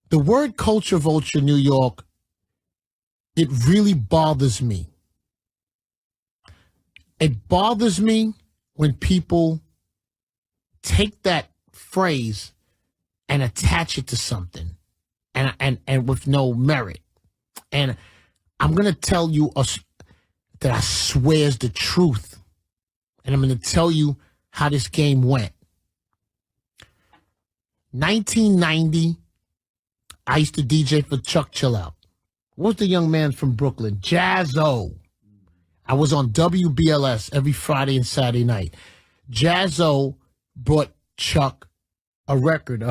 The word culture vulture, New York, it really bothers me. It bothers me when people take that phrase and attach it to something and with no merit. And I'm going to tell you that I swear is the truth. And I'm going to tell you how this game went. 1990, I used to DJ for Chuck Chillout. What's the young man from Brooklyn? Jazzo. I was on WBLS every Friday and Saturday night. Jazzo brought Chuck a record.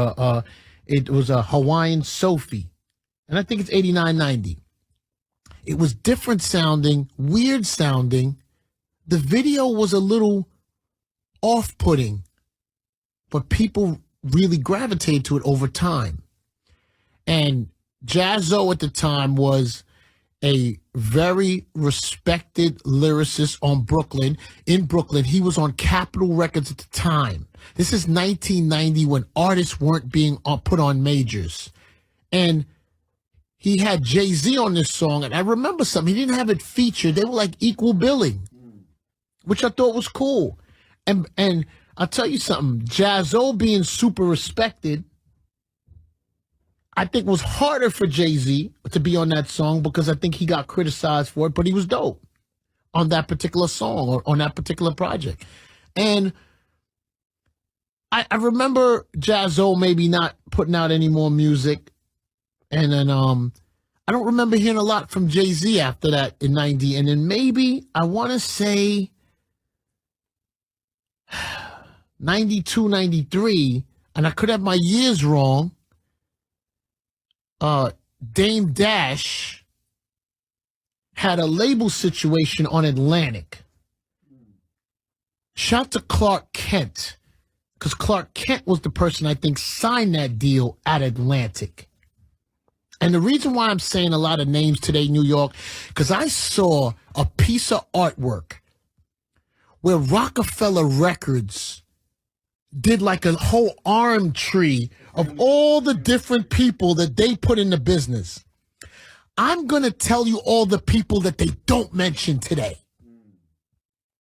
It was a Hawaiian Sophie. And I think it's 89-90. It was different sounding, weird sounding. The video was a little off-putting, but people really gravitated to it over time. And Jazzo at the time was a very respected lyricist in Brooklyn. He was on Capitol Records at the time. This is 1990 when artists weren't being put on majors. And he had Jay-Z on this song, and I remember something. He didn't have it featured. They were like equal billing, which I thought was cool. And I'll tell you something. Jazzo being super respected, I think was harder for Jay-Z to be on that song because I think he got criticized for it, but he was dope on that particular song or on that particular project. And I remember Jazzo maybe not putting out any more music. And then I don't remember hearing a lot from Jay-Z after that in 90. And then maybe, I want to say 92, 93, and I could have my years wrong, Dame Dash had a label situation on Atlantic. Shout to Clark Kent, because Clark Kent was the person I think signed that deal at Atlantic. And the reason why I'm saying a lot of names today, New York, because I saw a piece of artwork where Rockefeller Records did like a whole arm tree of all the different people that they put in the business. I'm going to tell you all the people that they don't mention today.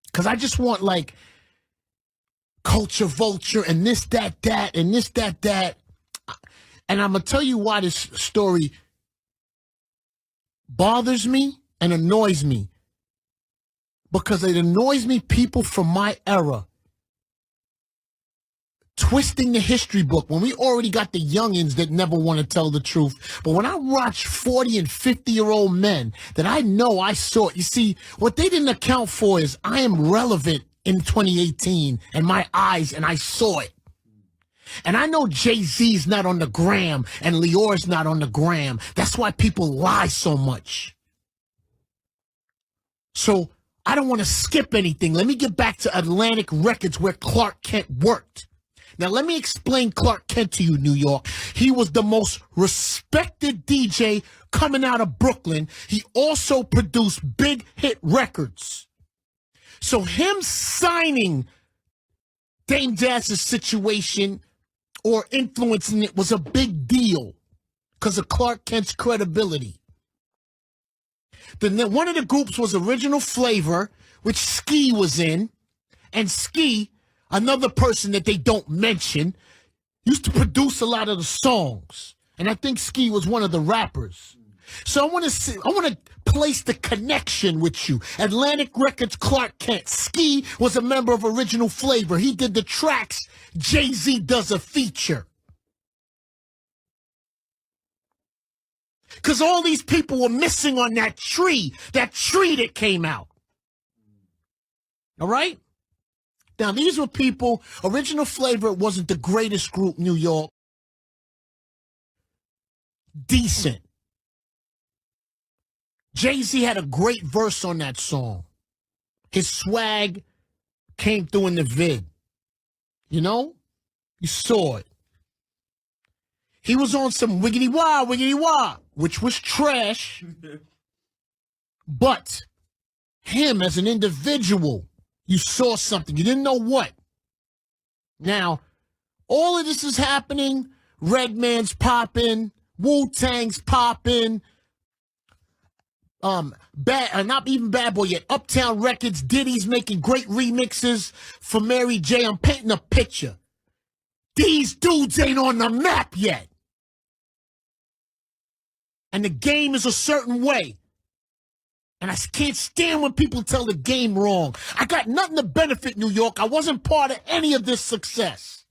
Because I just want like culture vulture and this, that, and this, that. And I'm going to tell you why this story bothers me and annoys me. Because it annoys me, people from my era twisting the history book when we already got the youngins that never want to tell the truth. But when I watch 40 and 50-year-old men that I know I saw it, you see, what they didn't account for is I am relevant in 2018 and my eyes, and I saw it. And I know Jay-Z's not on the gram and Lior's not on the gram. That's why people lie so much. So I don't want to skip anything. Let me get back to Atlantic Records where Clark Kent worked. Now, let me explain Clark Kent to you, New York. He was the most respected DJ coming out of Brooklyn. He also produced big hit records. So him signing Dame Dash's situation or influencing it was a big deal because of Clark Kent's credibility. One of the groups was Original Flavor, which Ski was in, and Ski, another person that they don't mention, used to produce a lot of the songs. And I think Ski was one of the rappers. So I want to place the connection with you. Atlantic Records, Clark Kent. Ski was a member of Original Flavor. He did the tracks. Jay-Z does a feature. Because all these people were missing on that tree that came out. All right? Now, these were people, Original Flavor wasn't the greatest group, New York. Decent. Jay-Z had a great verse on that song. His swag came through in the vid. You know? You saw it. He was on some wiggity wah, which was trash. But him as an individual, you saw something. You didn't know what. Now, all of this is happening. Redman's popping. Wu-Tang's popping. Not even Bad Boy yet. Uptown Records, Diddy's making great remixes for Mary J. I'm painting a picture. These dudes ain't on the map yet. And the game is a certain way. And I can't stand when people tell the game wrong. I got nothing to benefit New York. I wasn't part of any of this success.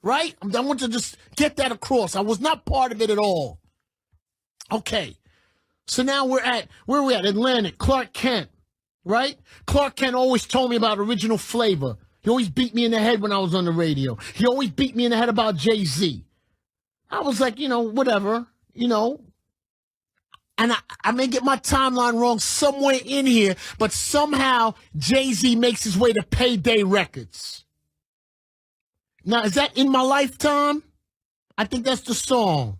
Right? I want to just get that across. I was not part of it at all. Okay. So now we're at, where are we at? Atlantic, Clark Kent, right? Clark Kent always told me about Original Flavor. He always beat me in the head when I was on the radio. He always beat me in the head about Jay-Z. I was like, whatever, And I may get my timeline wrong somewhere in here, but somehow Jay-Z makes his way to Payday Records. Now, is that In My Lifetime? I think that's the song.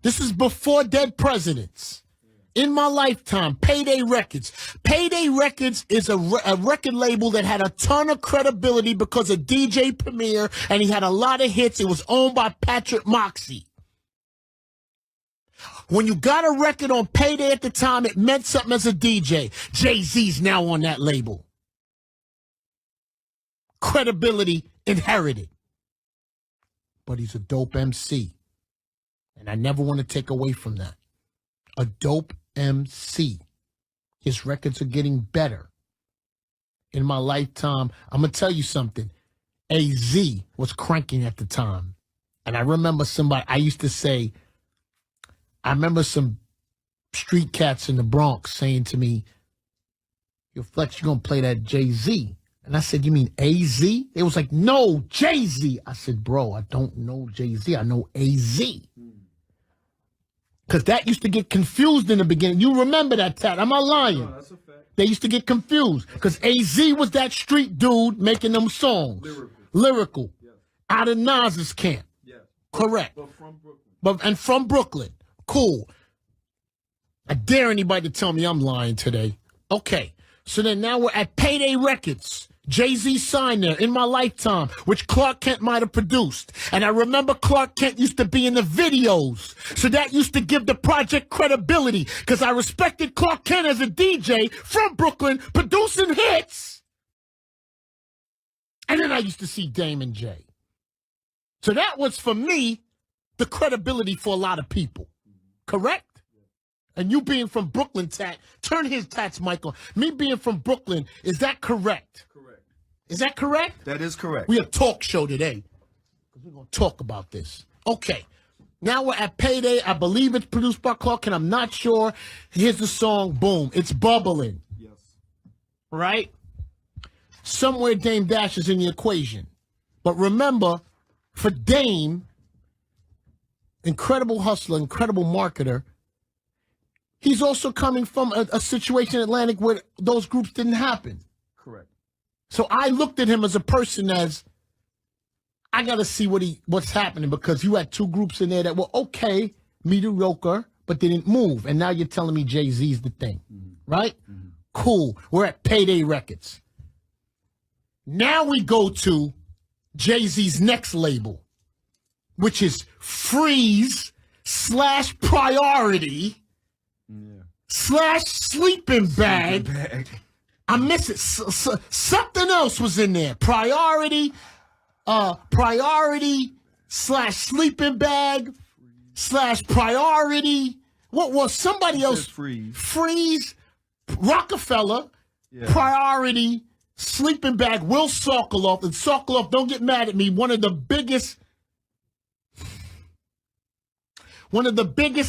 This is before Dead Presidents. In My Lifetime, Payday Records. Payday Records is a record label that had a ton of credibility because of DJ Premier, and he had a lot of hits. It was owned by Patrick Moxie. When you got a record on Payday at the time, it meant something as a DJ. Jay-Z's now on that label. Credibility inherited. But he's a dope MC. And I never want to take away from that. A dope MC. His records are getting better. In My Lifetime, I'm going to tell you something. AZ was cranking at the time. And I remember I used to say, I remember some street cats in the Bronx saying to me, yo, Flex, you going to play that Jay-Z? And I said, you mean AZ? It was like, no, Jay-Z. I said, bro, I don't know Jay-Z. I know AZ. Because that used to get confused in the beginning. You remember that, Tat. Am I lying? No, that's a fact. They used to get confused. Because AZ was that street dude making them songs. Lyrical. Yes. Out of Nas's camp. Yes. Correct. But from Brooklyn. And from Brooklyn. Cool. I dare anybody to tell me I'm lying today. Okay. So then now we're at Payday Records. Jay-Z signed there, In My Lifetime, which Clark Kent might have produced. And I remember Clark Kent used to be in the videos. So that used to give the project credibility because I respected Clark Kent as a DJ from Brooklyn producing hits. And then I used to see Damon J. So that was, for me, the credibility for a lot of people. Correct? And you being from Brooklyn, Tat, turn his Tat's mic on. Me being from Brooklyn, is that correct? Correct. Is that correct? That is correct. We a talk show today. Because we're going to talk about this. Okay. Now we're at Payday. I believe it's produced by Clark, and I'm not sure. Here's the song. Boom. It's bubbling. Yes. Right? Somewhere Dame Dash is in the equation. But remember, for Dame, incredible hustler, incredible marketer, he's also coming from a situation in Atlantic where those groups didn't happen. Correct. So I looked at him as a person as, I got to see what's happening because you had two groups in there that were okay, mediocre, but they didn't move. And now you're telling me Jay-Z's the thing, right? Mm-hmm. Cool. We're at Payday Records. Now we go to Jay-Z's next label, which is Freeze / Priority / Sleeping Bag. I miss it. Something else was in there. Priority / Sleeping Bag / Priority. What was somebody else? Freeze. Rockefeller. Yeah. Priority. Sleeping Bag. Will Sokoloff. And Sokoloff, don't get mad at me, one of the biggest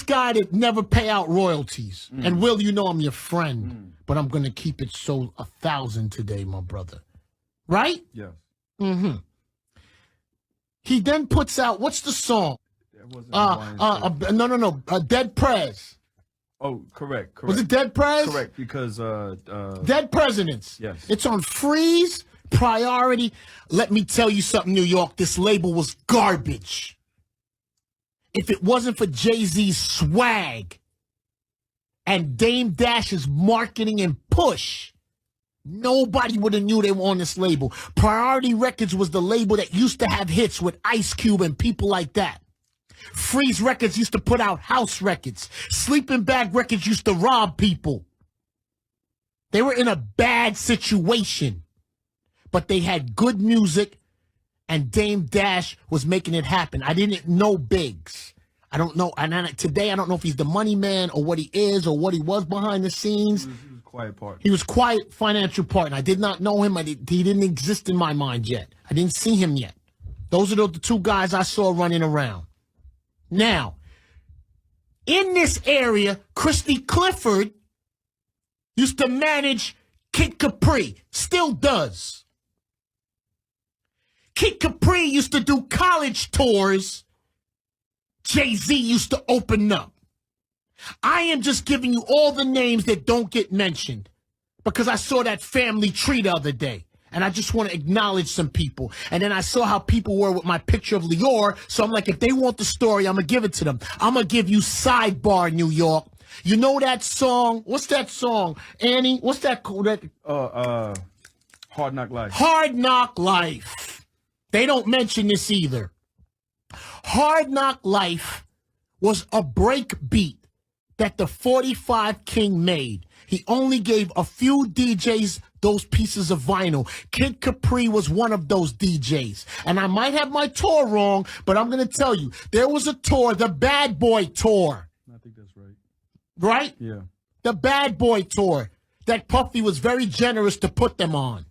guy that never pay out royalties. And Will, you know I'm your friend, but I'm going to keep it so 1,000 today, my brother. Right? Yes. Mm-hmm. He then puts out, what's the song? No. Dead Prez. Oh, correct. Was it Dead Prez? Correct, because Dead Presidents. Yes. It's on Freeze, Priority. Let me tell you something, New York. This label was garbage. If it wasn't for Jay-Z's swag and Dame Dash's marketing and push, nobody would have knew they were on this label. Priority Records was the label that used to have hits with Ice Cube and people like that. Freeze Records used to put out house records. Sleeping Bag Records used to rob people. They were in a bad situation, but they had good music, and Dame Dash was making it happen. I didn't know Biggs. I don't know. And today, I don't know if he's the money man or what he is or what he was behind the scenes. He was quiet partner. He was quiet financial partner. I did not know him. He didn't exist in my mind yet. I didn't see him yet. Those are the two guys I saw running around. Now, in this area, Christy Clifford used to manage Kid Capri. Still does. Kid Capri used to do college tours. Jay-Z used to open up. I am just giving you all the names that don't get mentioned because I saw that family tree the other day. And I just want to acknowledge some people. And then I saw how people were with my picture of Lior. So I'm like, if they want the story, I'm going to give it to them. I'm going to give you Sidebar, New York. You know that song? What's that song? Annie? What's that? Hard Knock Life. Hard Knock Life. They don't mention this either. Hard Knock Life was a break beat that the 45 King made. He only gave a few DJs those pieces of vinyl. Kid Capri was one of those DJs. And I might have my tour wrong, but I'm going to tell you, there was a tour, the Bad Boy Tour. I think that's right. Right? Yeah. The Bad Boy Tour that Puffy was very generous to put them on.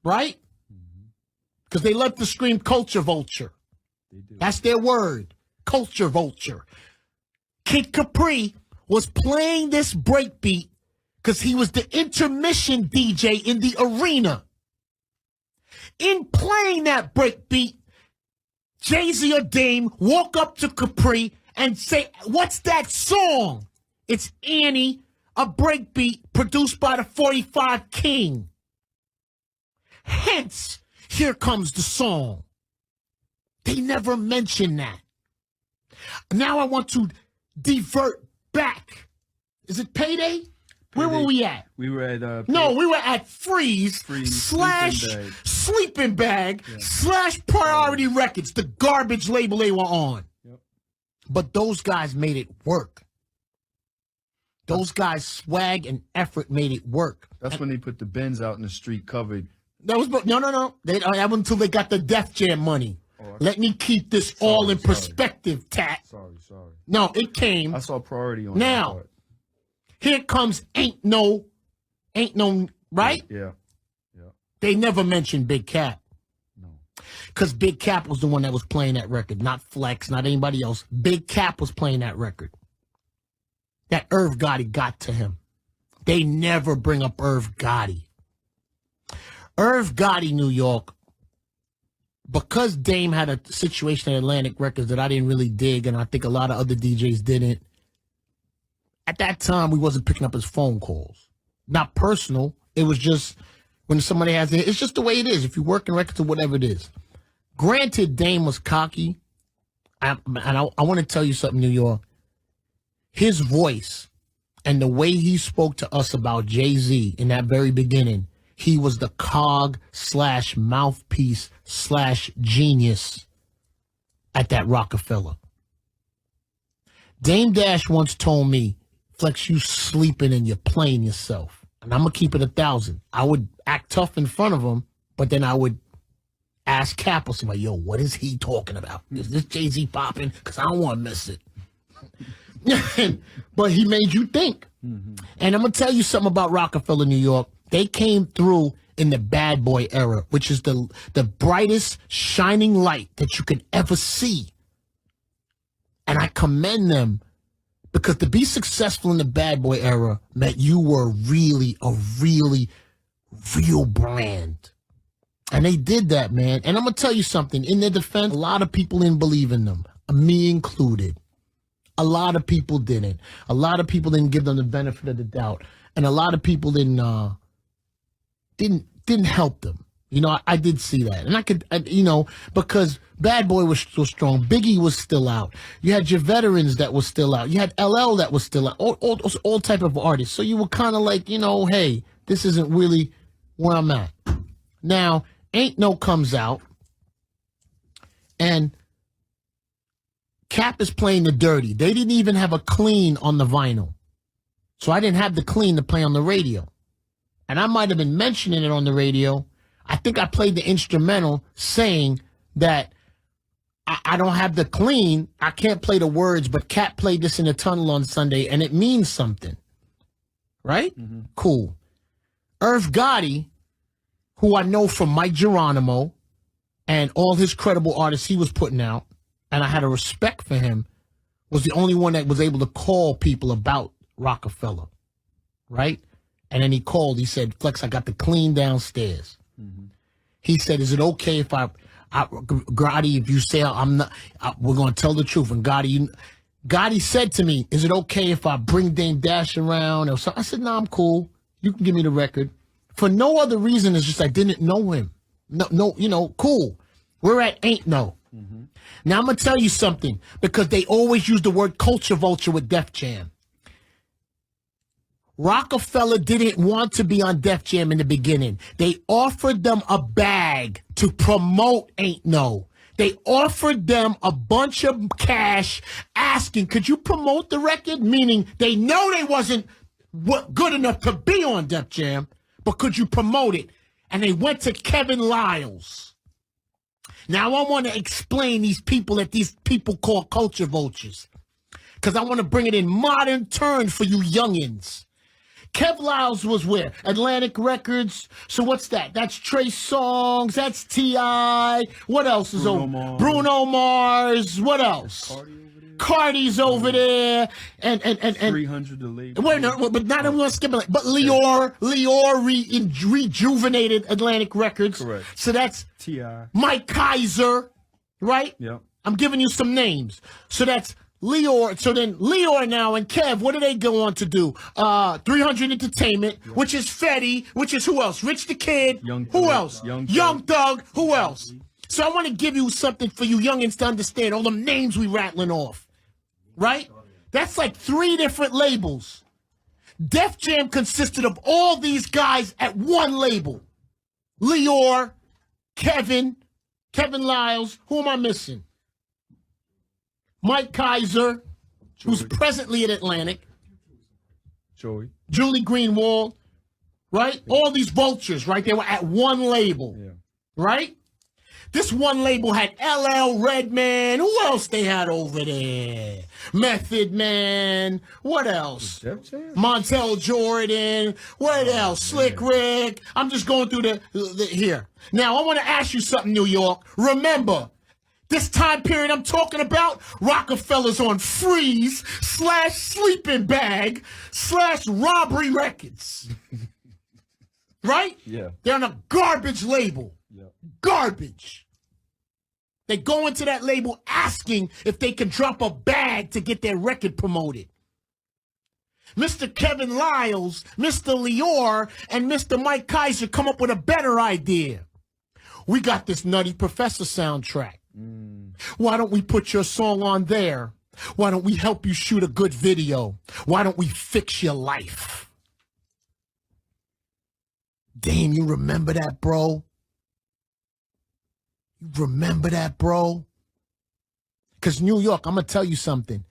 Right? Because they love to scream culture vulture. They do. That's their word. Culture vulture. Kid Capri was playing this breakbeat because he was the intermission DJ in the arena. In playing that breakbeat, Jay-Z or Dame walk up to Capri and say, "What's that song?" It's Annie, a breakbeat produced by the 45 King. Hence, here comes the song. They never mention that. Now I want to divert back. Is it Payday? Where were we at? We were at No, we were at Freeze slash Sleeping Bag slash Priority Records, the garbage label they were on. Yep. But those guys made it work. Those guys' swag and effort made it work. That's when they put the Benz out in the street covered. That was no. They that was until they got the Def Jam money. Let me keep this all in perspective, Tat. Sorry. No, it came. I saw Priority on Now, here comes Ain't No, right? Yeah. They never mentioned Big Cap. No. Because Big Cap was the one that was playing that record, not Flex, not anybody else. Big Cap was playing that record. That Irv Gotti got to him. They never bring up Irv Gotti. Irv Gotti, New York, because Dame had a situation at Atlantic Records that I didn't really dig, and I think a lot of other DJs didn't. At that time, we wasn't picking up his phone calls. Not personal. It was just when somebody has it. It's just the way it is. If you work in records or whatever it is. Granted, Dame was cocky. I want to tell you something, New York. His voice and the way he spoke to us about Jay-Z in that very beginning, he was the cog / mouthpiece / genius at that Rockefeller. Dame Dash once told me, "Flex, you sleeping and you're playing yourself." And I'm going to keep it 1,000. I would act tough in front of him, but then I would ask Cap or somebody, "Yo, what is he talking about? Is this Jay-Z popping? Because I don't want to miss it." But he made you think. And I'm going to tell you something about Rockefeller, New York. They came through in the Bad Boy era, which is the brightest shining light that you could ever see. And I commend them because to be successful in the Bad Boy era meant you were really a real brand. And they did that, man. And I'm going to tell you something. In their defense, a lot of people didn't believe in them, me included. A lot of people didn't. A lot of people didn't give them the benefit of the doubt. And a lot of people didn't help them. You know, I did see that. And because Bad Boy was so strong. Biggie was still out. You had your veterans that was still out. You had LL that was still out. All type of artists. So you were kind of like, hey, this isn't really where I'm at. Now, Ain't No comes out. And Cap is playing the dirty. They didn't even have a clean on the vinyl. So I didn't have the clean to play on the radio. And I might have been mentioning it on the radio. I think I played the instrumental saying that I don't have the clean. I can't play the words, but Cap played this in the tunnel on Sunday, and it means something. Right? Mm-hmm. Cool. Irv Gotti, who I know from Mike Geronimo and all his credible artists he was putting out, and I had a respect for him, was the only one that was able to call people about Rockefeller. Right? And then he called. He said, Flex, I got the clean downstairs. Mm-hmm. He said, is it okay if Gotti, if you say I'm not, we're going to tell the truth. And Gotti said to me, is it okay if I bring Dame Dash around? Or something? I said, no, I'm cool. You can give me the record. For no other reason, it's just I didn't know him. No, cool. We're at Ain't No. Mm-hmm. Now, I'm going to tell you something, because they always use the word culture vulture with Def Jam. Rockefeller didn't want to be on Def Jam in the beginning. They offered them a bag to promote Ain't No. They offered them a bunch of cash asking, could you promote the record? Meaning they know they wasn't good enough to be on Def Jam, but could you promote it? And they went to Kevin Liles. Now I want to explain these people that these people call culture vultures, because I want to bring it in modern terms for you youngins. Kev Liles was where? Atlantic Records. So what's that? That's Trey Songz. That's T.I. What else is over? Bruno Mars. What else? Cardi's over there. And 300 the label. Wait, no, but not I'm gonna skip it. But Leor rejuvenated Atlantic Records. Correct. So that's T.I. Mike Kaiser, right? Yep. I'm giving you some names. So that's Leor. So then Leor now and Kev, what do they go on to do? 300 Entertainment, yep. Which is Fetty, which is who else? Rich the Kid. Who else? Young Thug. Who else? So I want to give you something for you youngins to understand all the names we rattling off. Right? That's like 3 different labels. Def Jam consisted of all these guys at one label. Leor, Kevin Liles. Who am I missing? Mike Kaiser, who's presently at Atlantic. Julie Greenwald, right? All these vultures, right? They were at one label, right? This one label had LL Redman. Who else they had over there? Method Man. What else? Montel Jordan. What else? Slick Rick. I'm just going through the here. Now, I want to ask you something, New York. Remember, this time period I'm talking about, Rockefeller's on freeze / sleeping bag / robbery records. Right? Yeah. They're on a garbage label. Yeah. Garbage. They go into that label asking if they can drop a bag to get their record promoted. Mr. Kevin Liles, Mr. Leor, and Mr. Mike Kaiser come up with a better idea. We got this Nutty Professor soundtrack. Why don't we put your song on there? Why don't we help you shoot a good video? Why don't we fix your life? Dame, you remember that, bro? You remember that, bro? Because New York, I'm going to tell you something.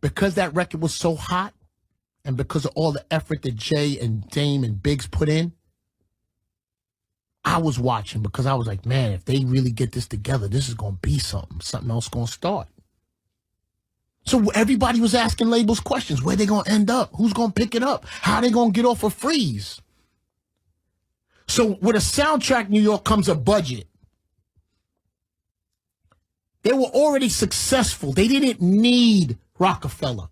Because that record was so hot, and because of all the effort that Jay and Dame and Biggs put in, I was watching because I was like, man, if they really get this together, this is going to be something. Something else going to start. So everybody was asking labels questions. Where they going to end up? Who's going to pick it up? How they going to get off a freeze? So with a soundtrack, New York, comes a budget. They were already successful. They didn't need Rockefeller.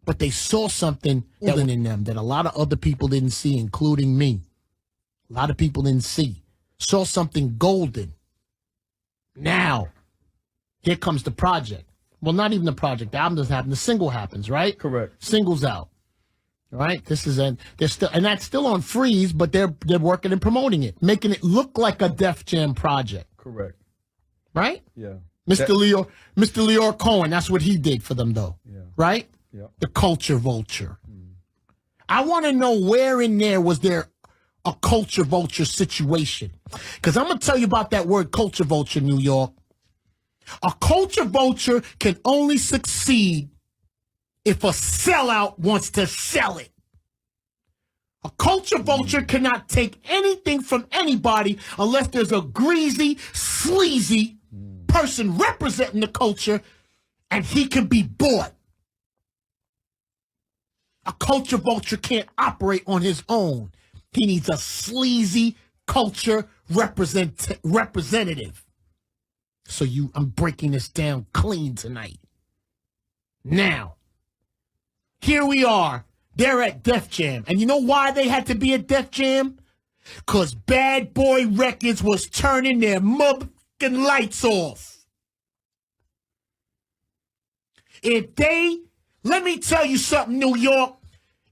But they saw something in them that a lot of other people didn't see, including me. A lot of people didn't see. Saw something golden. Now, here comes the project. Well, not even the project. The album doesn't happen. The single happens, right? Correct. Single's out. All right? They're still, and that's still on freeze, but they're working and promoting it, making it look like a Def Jam project. Correct. Right? Yeah. Mr. Leor Cohen, that's what he did for them, though. Yeah. Right? Yeah. The culture vulture. I want to know where in there was there a culture vulture situation. Because I'm going to tell you about that word culture vulture, New York. A culture vulture can only succeed if a sellout wants to sell it. A culture vulture cannot take anything from anybody unless there's a greasy, sleazy person representing the culture and he can be bought. A culture vulture can't operate on his own. He needs a sleazy culture representative. So I'm breaking this down clean tonight. Now, here we are. They're at Def Jam. And you know why they had to be at Def Jam? Because Bad Boy Records was turning their motherfucking lights off. Let me tell you something, New York.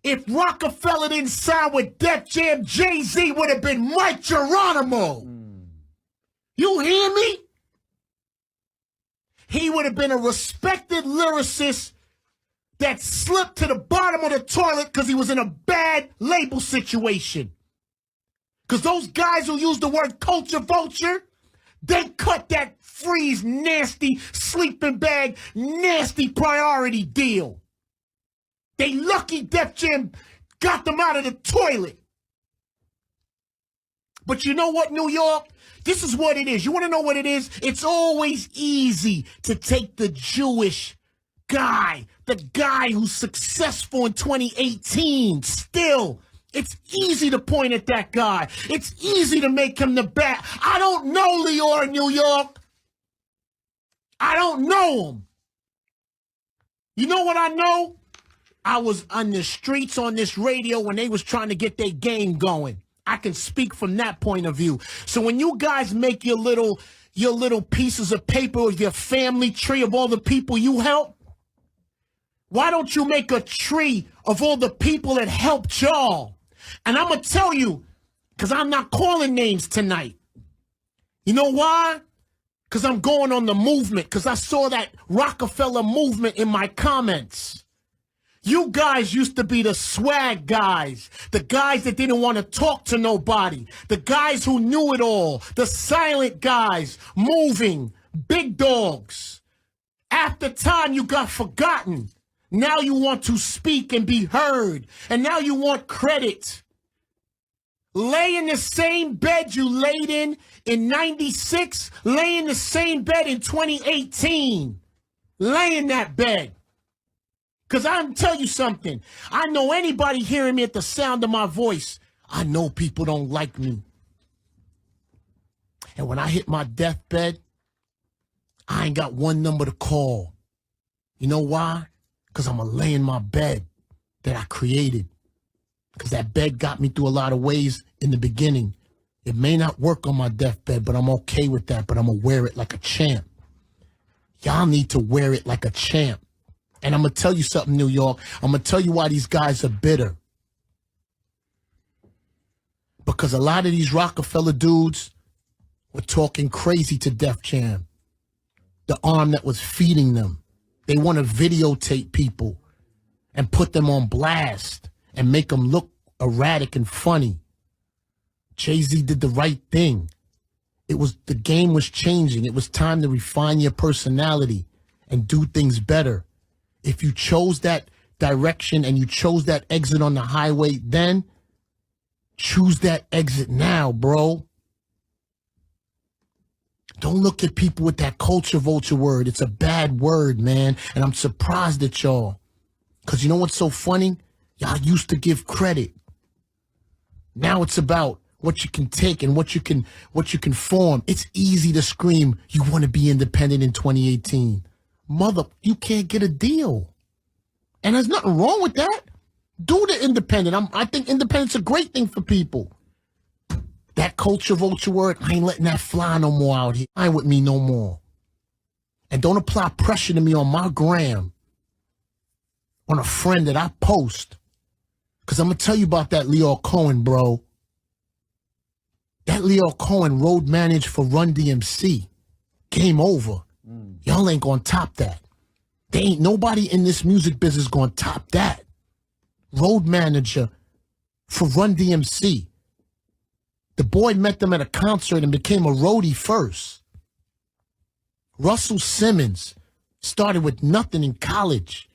If Rockefeller didn't sign with Def Jam, Jay-Z would have been Mike Geronimo. You hear me? He would have been a respected lyricist that slipped to the bottom of the toilet because he was in a bad label situation. Because those guys who use the word culture vulture, they cut that freeze, nasty, sleeping bag, nasty priority deal. They lucky Def Jam got them out of the toilet. But you know what, New York? This is what it is. You want to know what it is? It's always easy to take the Jewish guy, the guy who's successful in 2018 still. It's easy to point at that guy. It's easy to make him the bad. I don't know Lior in New York. I don't know him. You know what I know? I was on the streets on this radio when they was trying to get their game going. I can speak from that point of view. So when you guys make your little pieces of paper with your family tree of all the people you help, why don't you make a tree of all the people that helped y'all? And I'm going to tell you, because I'm not calling names tonight. You know why? Because I'm going on the movement, because I saw that Rockefeller movement in my comments. You guys used to be the swag guys, the guys that didn't want to talk to nobody, the guys who knew it all, the silent guys, moving, big dogs. After time, you got forgotten. Now you want to speak and be heard, and now you want credit. Lay in the same bed you laid in 96, lay in the same bed in 2018. Lay in that bed. Because I'm telling you something. I know anybody hearing me at the sound of my voice, I know people don't like me. And when I hit my deathbed, I ain't got one number to call. You know why? Because I'm going to lay in my bed that I created. Because that bed got me through a lot of ways in the beginning. It may not work on my deathbed, but I'm okay with that. But I'm going to wear it like a champ. Y'all need to wear it like a champ. And I'm going to tell you something, New York. I'm going to tell you why these guys are bitter. Because a lot of these Rockefeller dudes were talking crazy to Def Jam. The arm that was feeding them. They want to videotape people and put them on blast and make them look erratic and funny. Jay-Z did the right thing. The game was changing. It was time to refine your personality and do things better. If you chose that direction and you chose that exit on the highway then, choose that exit now, bro. Don't look at people with that culture vulture word. It's a bad word, man. And I'm surprised at y'all. Because you know what's so funny? Y'all used to give credit. Now it's about what you can take and what you can form. It's easy to scream, you want to be independent in 2018. Mother, you can't get a deal. And there's nothing wrong with that. Do the independent. I think independent's a great thing for people. That culture vulture word, I ain't letting that fly no more out here. I ain't with me no more. And don't apply pressure to me on my gram, on a friend that I post. Because I'm going to tell you about that Lior Cohen, bro. That Lior Cohen road managed for Run DMC. Game over. Y'all ain't gonna top that. There ain't nobody in this music business gonna top that. Road manager for Run DMC. The boy met them at a concert and became a roadie first. Russell Simmons started with nothing in college.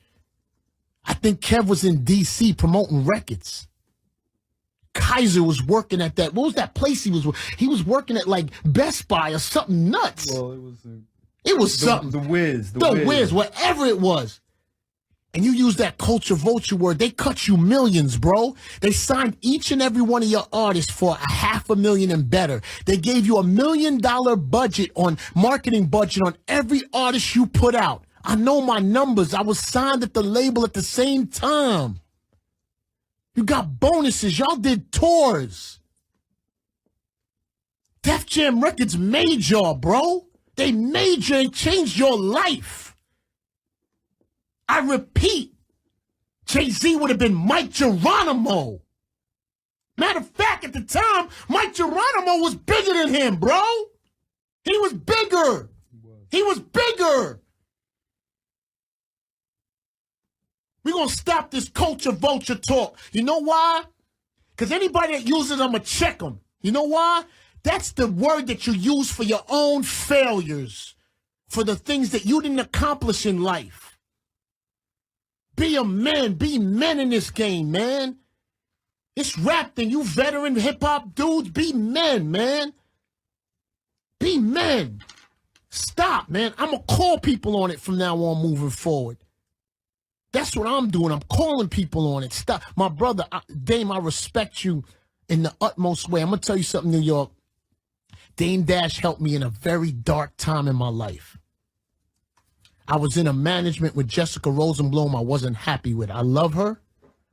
I think Kev was in D.C. promoting records. Kaiser was working at that. What was that place he was? He was working at like Best Buy or something nuts. Well, it was. It was something. The Wiz. The Wiz, whatever it was. And you use that culture vulture word. They cut you millions, bro. They signed each and every one of your artists for $500,000 and better. They gave you $1 million budget on marketing budget on every artist you put out. I know my numbers. I was signed at the label at the same time. You got bonuses. Y'all did tours. Def Jam Records made y'all, bro. They made you and changed your life. I repeat, Jay-Z would have been Mike Geronimo. Matter of fact, at the time, Mike Geronimo was bigger than him, bro. He was bigger. He was bigger. We're going to stop this culture vulture talk. You know why? Because anybody that uses it, I'm going to check them. You know why? That's the word that you use for your own failures, for the things that you didn't accomplish in life. Be a man. Be men in this game, man. This rap thing, you veteran hip-hop dudes, be men, man. Be men. Stop, man. I'm going to call people on it from now on moving forward. That's what I'm doing. I'm calling people on it. Stop. My brother, Dame, I respect you in the utmost way. I'm going to tell you something, New York. Dame Dash helped me in a very dark time in my life. I was in a management with Jessica Rosenblum I wasn't happy with. I love her,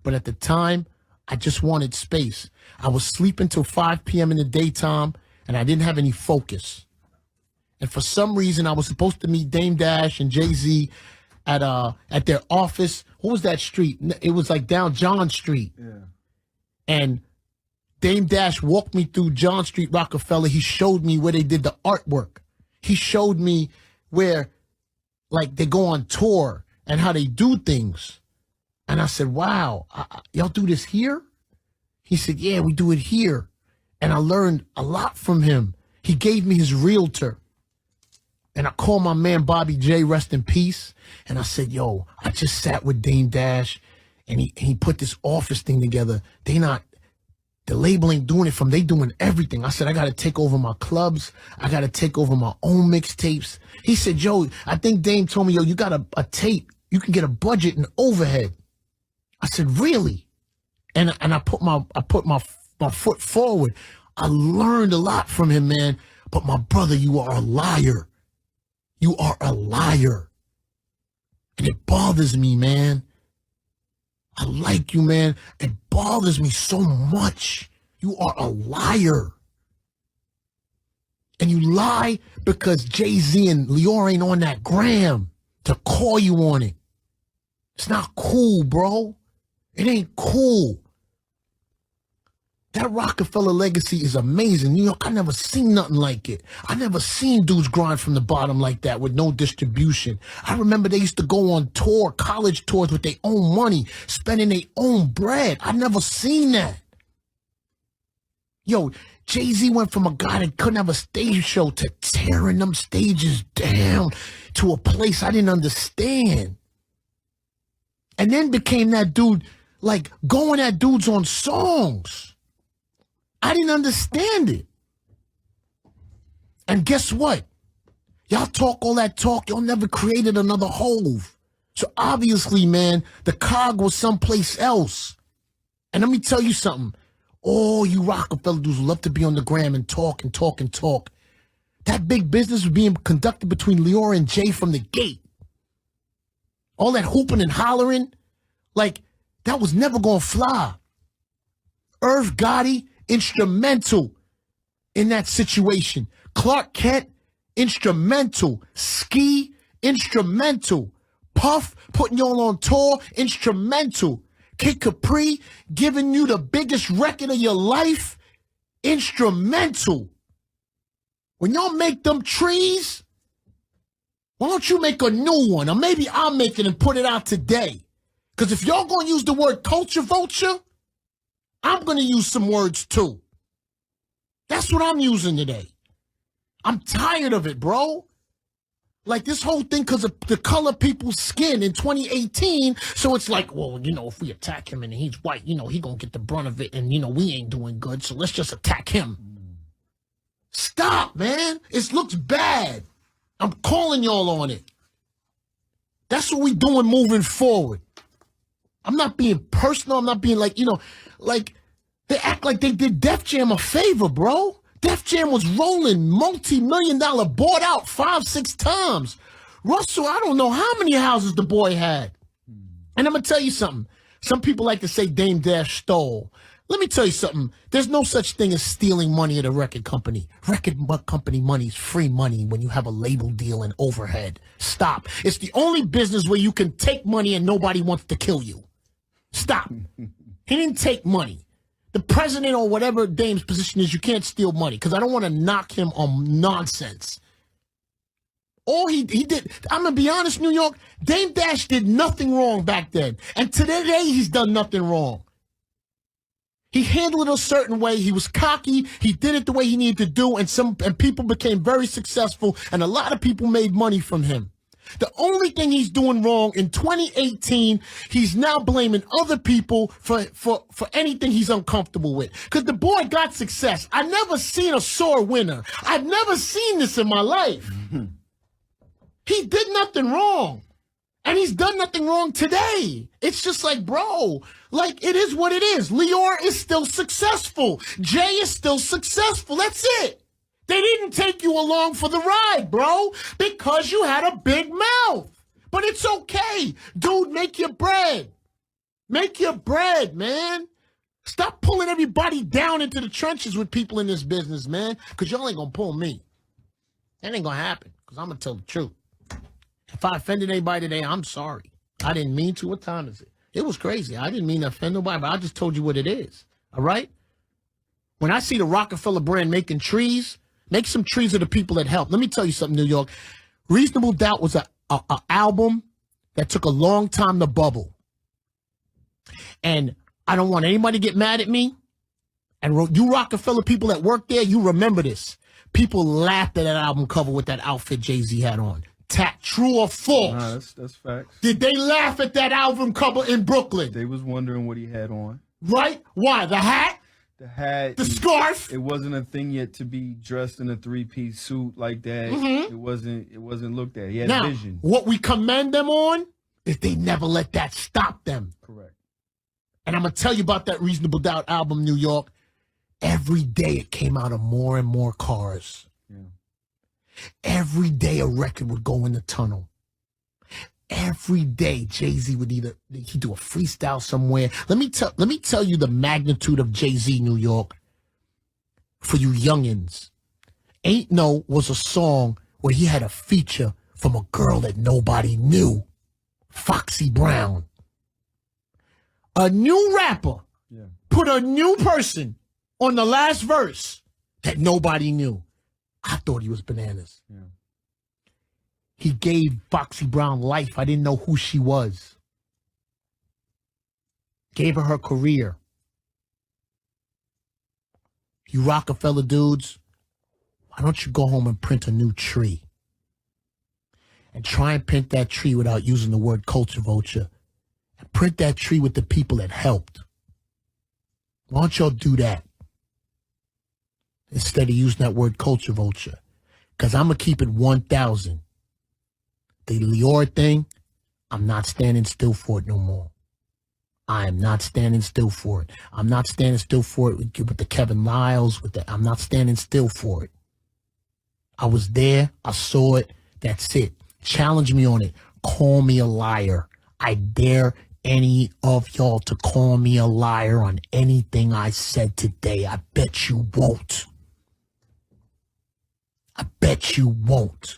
but at the time, I just wanted space. I was sleeping till 5 p.m. in the daytime, and I didn't have any focus. And for some reason, I was supposed to meet Dame Dash and Jay-Z at their office. What was that street? It was like down John Street. Yeah. And Dame Dash walked me through John Street, Rockefeller. He showed me where they did the artwork. He showed me where, like, they go on tour and how they do things. And I said, wow, y'all do this here? He said, yeah, we do it here. And I learned a lot from him. He gave me his realtor. And I called my man Bobby J, rest in peace. And I said, yo, I just sat with Dame Dash and he put this office thing together. The label ain't doing it from, they doing everything. I said, I got to take over my clubs. I got to take over my own mixtapes. He said, yo, I think Dame told me, yo, you got a tape. You can get a budget and overhead. I said, really? And I put my foot forward. I learned a lot from him, man. But my brother, you are a liar. You are a liar. And it bothers me, man. I like you, man. It bothers me so much. You are a liar. And you lie because Jay-Z and Lior ain't on that gram to call you on it. It's not cool, bro. It ain't cool. That Rockefeller legacy is amazing. You know, I never seen nothing like it. I never seen dudes grind from the bottom like that with no distribution. I remember they used to go on tour, college tours with their own money, spending their own bread. I never seen that. Yo, Jay-Z went from a guy that couldn't have a stage show to tearing them stages down to a place I didn't understand. And then became that dude, like going at dudes on songs. I didn't understand it. And guess what? Y'all talk all that talk, y'all never created another Hove. So obviously, man, the cog was someplace else. And let me tell you something. All you Rockefeller dudes love to be on the gram and talk and talk and talk. That big business was being conducted between Lior and Jay from the gate. All that hooping and hollering, like, that was never gonna fly. Irv Gotti, instrumental in that situation. Clark Kent, instrumental. Ski, instrumental. Puff, putting y'all on tour, instrumental. Kid Capri, giving you the biggest record of your life, instrumental. When y'all make them trees, why don't you make a new one? Or maybe I'll make it and put it out today. Because if y'all gonna use the word culture vulture, I'm going to use some words too. That's what I'm using today. I'm tired of it, bro. Like this whole thing because of the color of people's skin in 2018. So it's like, well, if we attack him and he's white, he gonna get the brunt of it. And, we ain't doing good. So let's just attack him. Stop, man. It looks bad. I'm calling y'all on it. That's what we doing moving forward. I'm not being personal. I'm not being like they act like they did Def Jam a favor, bro. Def Jam was rolling multi-million-dollar, bought out 5-6 times. Russell, I don't know how many houses the boy had. And I'm going to tell you something. Some people like to say Dame Dash stole. Let me tell you something. There's no such thing as stealing money at a record company. Record company money is free money when you have a label deal and overhead. Stop. It's the only business where you can take money and nobody wants to kill you. Stop. He didn't take money. The president or whatever Dame's position is, you can't steal money because I don't want to knock him on nonsense. All he did, I'm going to be honest, New York, Dame Dash did nothing wrong back then. And to today, he's done nothing wrong. He handled it a certain way. He was cocky. He did it the way he needed to do. And people became very successful. And a lot of people made money from him. The only thing he's doing wrong in 2018, he's now blaming other people for anything he's uncomfortable with. Because the boy got success. I've never seen a sore winner. I've never seen this in my life. He did nothing wrong. And he's done nothing wrong today. It's just like, bro, like it is what it is. Lior is still successful. Jay is still successful. That's it. They didn't take you along for the ride, bro, because you had a big mouth. But it's okay. Dude, make your bread. Make your bread, man. Stop pulling everybody down into the trenches with people in this business, man, because y'all ain't going to pull me. That ain't going to happen because I'm going to tell the truth. If I offended anybody today, I'm sorry. I didn't mean to. What time is it? It was crazy. I didn't mean to offend nobody, but I just told you what it is. All right? When I see the Rockefeller brand making trees, make some trees of the people that help. Let me tell you something, New York. Reasonable Doubt was a album that took a long time to bubble. And I don't want anybody to get mad at me. And you Rockefeller people that work there, you remember this. People laughed at that album cover with that outfit Jay-Z had on. True or false? Nah, that's facts. Did they laugh at that album cover in Brooklyn? They was wondering what he had on. Right? Why? The hat? The hat. The scarf? It wasn't a thing yet to be dressed in a 3-piece suit like that. Mm-hmm. It wasn't looked at. He had now, vision. What we commend them on is they never let that stop them. Correct. And I'm going to tell you about that Reasonable Doubt album, New York. Every day it came out of more and more cars. Yeah. Every day a record would go in the tunnel. Every day Jay-Z would he'd do a freestyle somewhere. Let me tell you the magnitude of Jay-Z, New York. For you youngins. Ain't No was a song where he had a feature from a girl that nobody knew. Foxy Brown. A new rapper put a new person on the last verse that nobody knew. I thought he was bananas. Yeah. He gave Foxy Brown life. I didn't know who she was. Gave her career. You Rockefeller dudes, why don't you go home and print a new tree? And try and print that tree without using the word culture vulture. And print that tree with the people that helped. Why don't y'all do that? Instead of using that word culture vulture. Because I'm going to keep it 1,000. The Lior thing, I'm not standing still for it no more. I am not standing still for it. I'm not standing still for it with the Kevin Lyles. I'm not standing still for it. I was there. I saw it. That's it. Challenge me on it. Call me a liar. I dare any of y'all to call me a liar on anything I said today. I bet you won't. I bet you won't.